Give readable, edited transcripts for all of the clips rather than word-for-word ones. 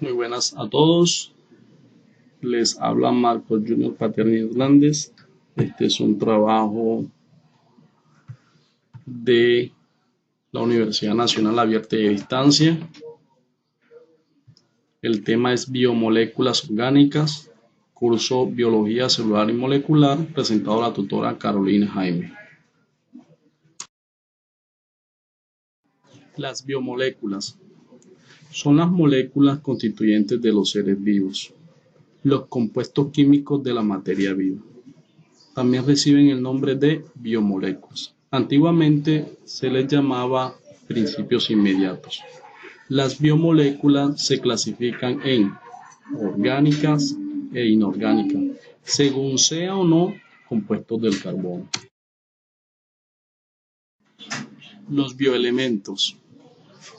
Muy buenas a todos, les habla Marcos Junior Paterni Hernández. Este es un trabajo de la Universidad Nacional Abierta y a Distancia. El tema es biomoléculas orgánicas, curso Biología Celular y Molecular, presentado a la tutora Carolina Jaime. Las biomoléculas son las moléculas constituyentes de los seres vivos, los compuestos químicos de la materia viva. También reciben el nombre de biomoléculas. Antiguamente se les llamaba principios inmediatos. Las biomoléculas se clasifican en orgánicas e inorgánicas, según sea o no compuestos del carbono. Los bioelementos.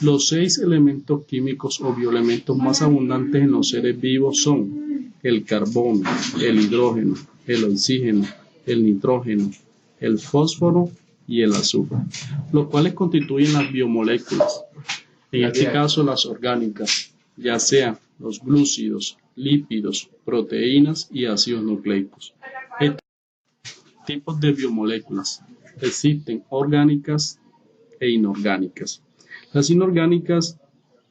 Los 6 elementos químicos o bioelementos más abundantes en los seres vivos son el carbono, el hidrógeno, el oxígeno, el nitrógeno, el fósforo y el azufre, los cuales constituyen las biomoléculas. En este caso, las orgánicas, ya sean los glúcidos, lípidos, proteínas y ácidos nucleicos. Estos tipos de biomoléculas existen orgánicas e inorgánicas. Las inorgánicas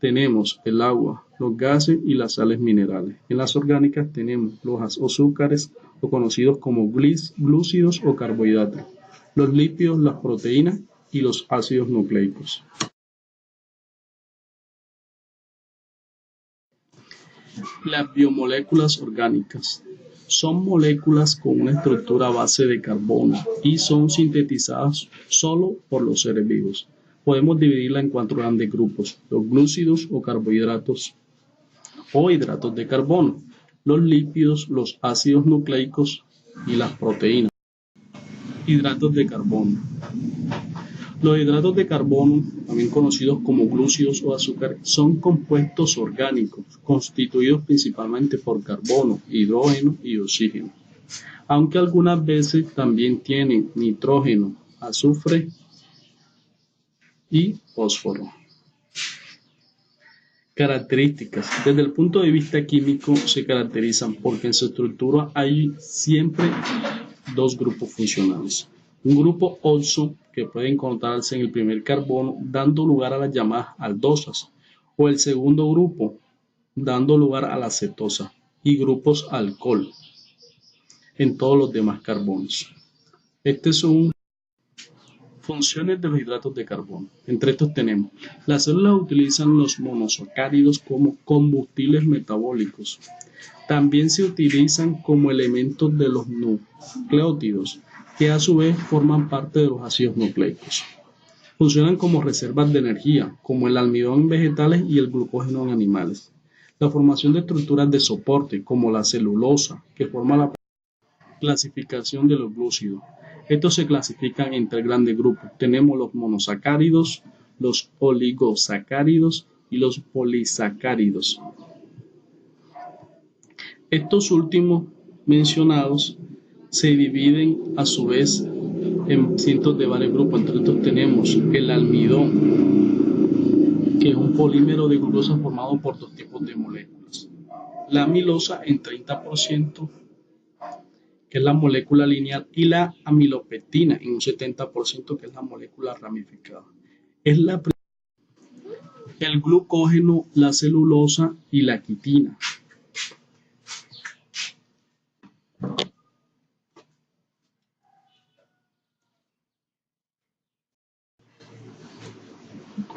tenemos el agua, los gases y las sales minerales. En las orgánicas tenemos los azúcares o conocidos como glúcidos o carbohidratos, los lípidos, las proteínas y los ácidos nucleicos. Las biomoléculas orgánicas son moléculas con una estructura a base de carbono y son sintetizadas solo por los seres vivos. Podemos dividirla en 4 grandes grupos: los glúcidos o carbohidratos o hidratos de carbono, los lípidos, los ácidos nucleicos y las proteínas. Hidratos de carbono. Los hidratos de carbono, también conocidos como glúcidos o azúcares, son compuestos orgánicos constituidos principalmente por carbono, hidrógeno y oxígeno, aunque algunas veces también tienen nitrógeno, azufre y fósforo. Características. Desde el punto de vista químico se caracterizan porque en su estructura hay siempre 2 grupos funcionales. Un grupo oxo que puede encontrarse en el primer carbono dando lugar a las llamadas aldosas, o el segundo grupo dando lugar a la cetosa, y grupos alcohol en todos los demás carbonos. Estas son funciones de los hidratos de carbono. Entre estos tenemos: las células utilizan los monosacáridos como combustibles metabólicos. También se utilizan como elementos de los nucleótidos, que a su vez forman parte de los ácidos nucleicos. Funcionan como reservas de energía, como el almidón en vegetales y el glucógeno en animales. La formación de estructuras de soporte, como la celulosa, que forma la clasificación de los glúcidos. Estos se clasifican en 3 grandes grupos. Tenemos los monosacáridos, los oligosacáridos y los polisacáridos. Estos últimos mencionados se dividen a su vez en cientos de varios grupos. Entre estos tenemos el almidón, que es un polímero de glucosa formado por 2 tipos de moléculas. La amilosa en 30%, que es la molécula lineal, y la amilopectina en un 70%, que es la molécula ramificada. Es el glucógeno, la celulosa y la quitina.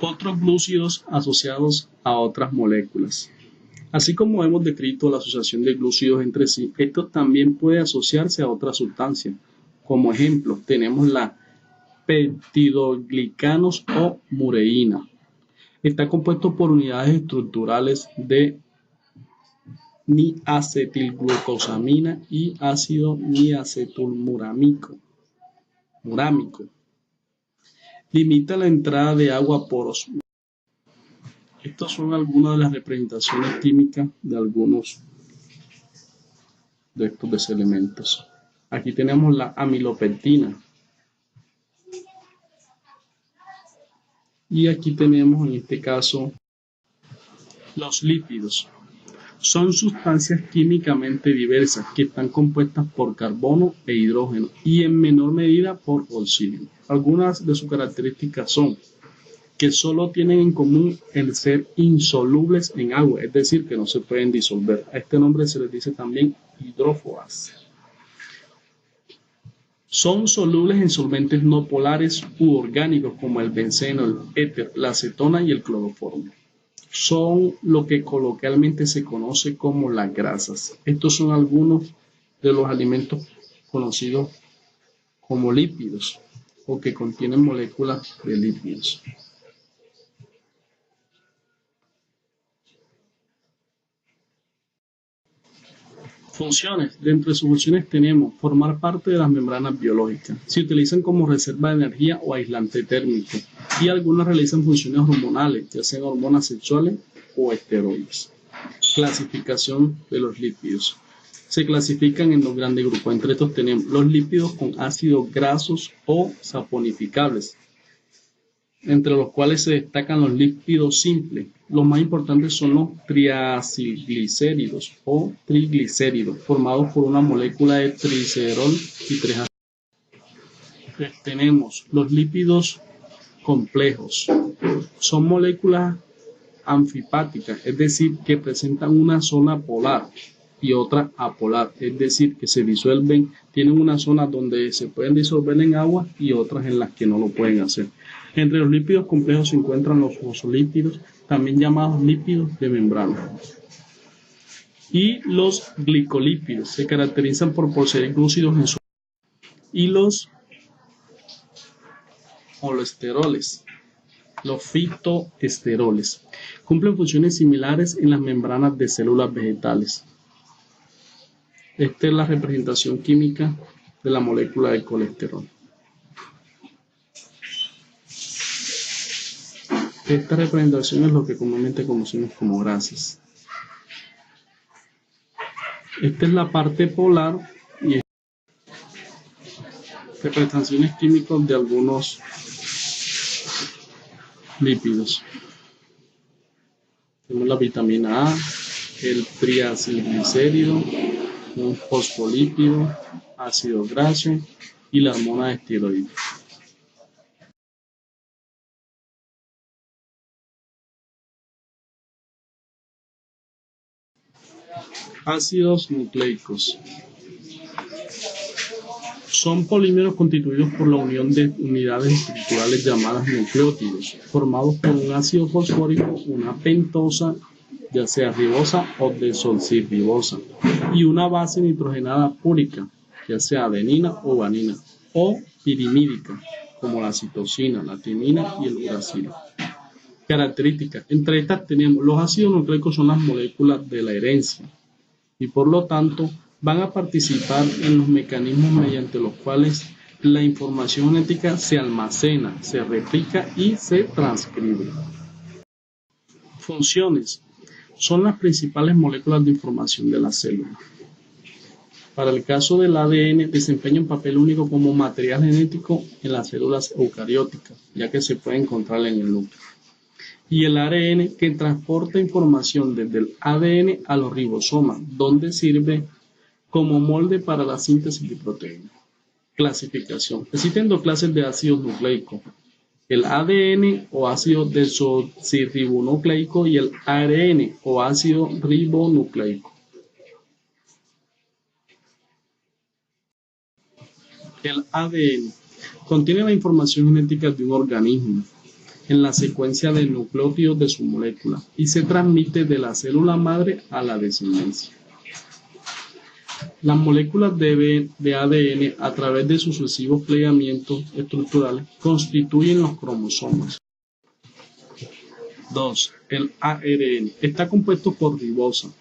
Otros glúcidos asociados a otras moléculas. Así como hemos descrito la asociación de glúcidos entre sí, esto también puede asociarse a otras sustancias. Como ejemplo, tenemos la peptidoglicanos o mureína. Está compuesto por unidades estructurales de niacetilglucosamina y ácido niacetilmurámico. Limita la entrada de agua por osmosis. Estas son algunas de las representaciones químicas de algunos de estos elementos. Aquí tenemos la amilopectina. Y aquí tenemos en este caso los lípidos. Son sustancias químicamente diversas que están compuestas por carbono e hidrógeno y en menor medida por oxígeno. Algunas de sus características son que solo tienen en común el ser insolubles en agua, es decir, que no se pueden disolver. A este nombre se les dice también hidrófobas. Son solubles en solventes no polares u orgánicos como el benceno, el éter, la acetona y el cloroformo. Son lo que coloquialmente se conoce como las grasas. Estos son algunos de los alimentos conocidos como lípidos o que contienen moléculas de lípidos. Funciones. Dentro de sus funciones tenemos formar parte de las membranas biológicas. Se utilizan como reserva de energía o aislante térmico. Y algunas realizan funciones hormonales, ya sean hormonas sexuales o esteroides. Clasificación de los lípidos. Se clasifican en dos grandes grupos. Entre estos tenemos los lípidos con ácidos grasos o saponificables, entre los cuales se destacan los lípidos simples. Los más importantes son los triacilglicéridos o triglicéridos, formados por una molécula de tricerol y 3 ácidos. Tenemos los lípidos complejos. Son moléculas anfipáticas, es decir, que presentan una zona polar y otra apolar, es decir, que se disuelven, tienen una zona donde se pueden disolver en agua y otras en las que no lo pueden hacer. Entre los lípidos complejos se encuentran los fosfolípidos, también llamados lípidos de membrana. Y los glicolípidos se caracterizan por poseer glúcidos en su... Y los holesteroles, los fitoesteroles, cumplen funciones similares en las membranas de células vegetales. Esta es la representación química de la molécula de colesterol. Esta representación es lo que comúnmente conocemos como grasas. Esta es la parte polar y representaciones químicas de algunos lípidos. Tenemos la vitamina A, el triacilglicérido, un fosfolípido, ácido graso y la hormona de esteroides. Ácidos nucleicos. Son polímeros constituidos por la unión de unidades estructurales llamadas nucleótidos, formados por un ácido fosfórico, una pentosa, ya sea ribosa o desoxirribosa, y una base nitrogenada púrica, ya sea adenina o guanina, o pirimídica, como la citosina, la timina y el uracilo. Características. Entre estas tenemos los ácidos nucleicos, son las moléculas de la herencia y por lo tanto van a participar en los mecanismos mediante los cuales la información genética se almacena, se replica y se transcribe. Funciones. Son las principales moléculas de información de la célula. Para el caso del ADN, desempeña un papel único como material genético en las células eucarióticas, ya que se puede encontrar en el núcleo. Y el ARN, que transporta información desde el ADN a los ribosomas, donde sirve como molde para la síntesis de proteínas. Clasificación. Existen dos clases de ácidos nucleicos: el ADN o ácido desoxirribonucleico y el ARN o ácido ribonucleico. El ADN contiene la información genética de un organismo en la secuencia de nucleótidos de su molécula y se transmite de la célula madre a la descendencia. Las moléculas de ADN, a través de sucesivos plegamientos estructurales, constituyen los cromosomas. 2. El ARN está compuesto por ribosa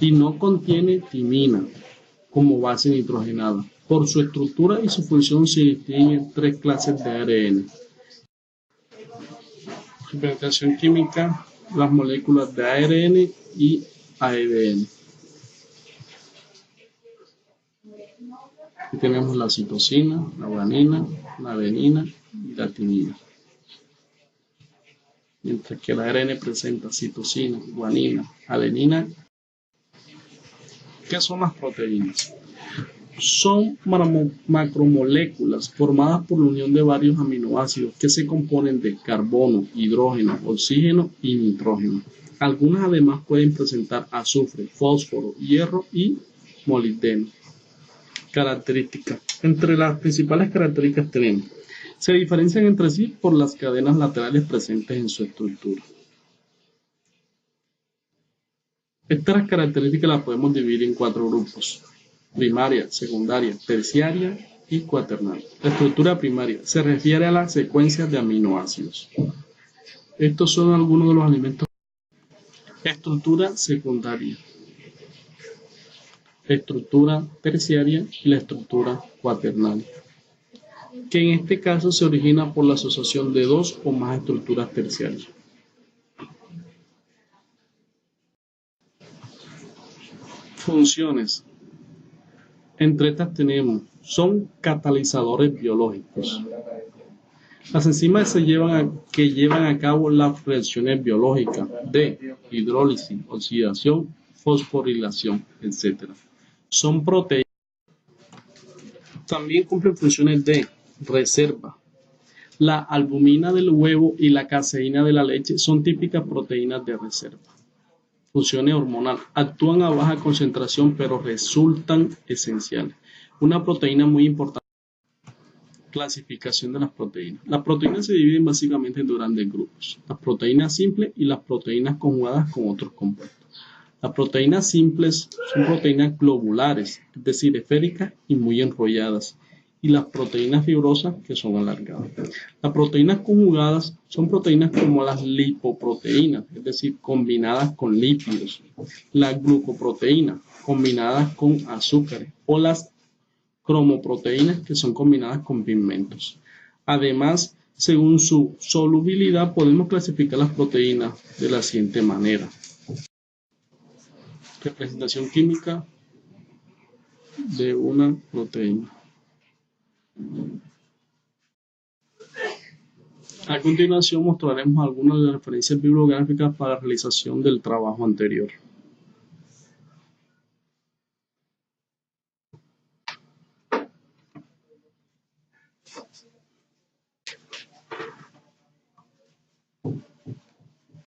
y no contiene timina como base nitrogenada. Por su estructura y su función se distinguen tres clases de ARN. Representación química, las moléculas de ARN y ADN. Aquí tenemos la citosina, la guanina, la adenina y la timina. mientras que el ARN presenta citosina, guanina, adenina. ¿Qué son las proteínas? Son macromoléculas formadas por la unión de varios aminoácidos que se componen de carbono, hidrógeno, oxígeno y nitrógeno. Algunas además pueden presentar azufre, fósforo, hierro y molibdeno. Características. Entre las principales características tenemos: se diferencian entre sí por las cadenas laterales presentes en su estructura. Estas características las podemos dividir en 4 grupos: primaria, secundaria, terciaria y cuaternaria. La estructura primaria se refiere a la secuencia de aminoácidos. Estos son algunos de los alimentos. Estructura secundaria, la estructura terciaria y la estructura cuaternaria, que en este caso se origina por la asociación de 2 o más estructuras terciarias. Funciones. Entre estas tenemos: son catalizadores biológicos. Las enzimas que llevan a cabo las reacciones biológicas de hidrólisis, oxidación, fosforilación, etc. Son proteínas. También cumplen funciones de reserva. La albumina del huevo y la caseína de la leche son típicas proteínas de reserva. Funciones hormonales. Actúan a baja concentración pero resultan esenciales. Una proteína muy importante. Clasificación de las proteínas. Las proteínas se dividen básicamente en 2 grandes grupos: las proteínas simples y las proteínas conjugadas con otros compuestos. Las proteínas simples son proteínas globulares, es decir, esféricas y muy enrolladas, y las proteínas fibrosas, que son alargadas. Las proteínas conjugadas son proteínas como las lipoproteínas, es decir, combinadas con lípidos, las glucoproteínas, combinadas con azúcares, o las cromoproteínas, que son combinadas con pigmentos. Además, según su solubilidad, podemos clasificar las proteínas de la siguiente manera: representación química de una proteína. A continuación mostraremos algunas de las referencias bibliográficas para la realización del trabajo anterior.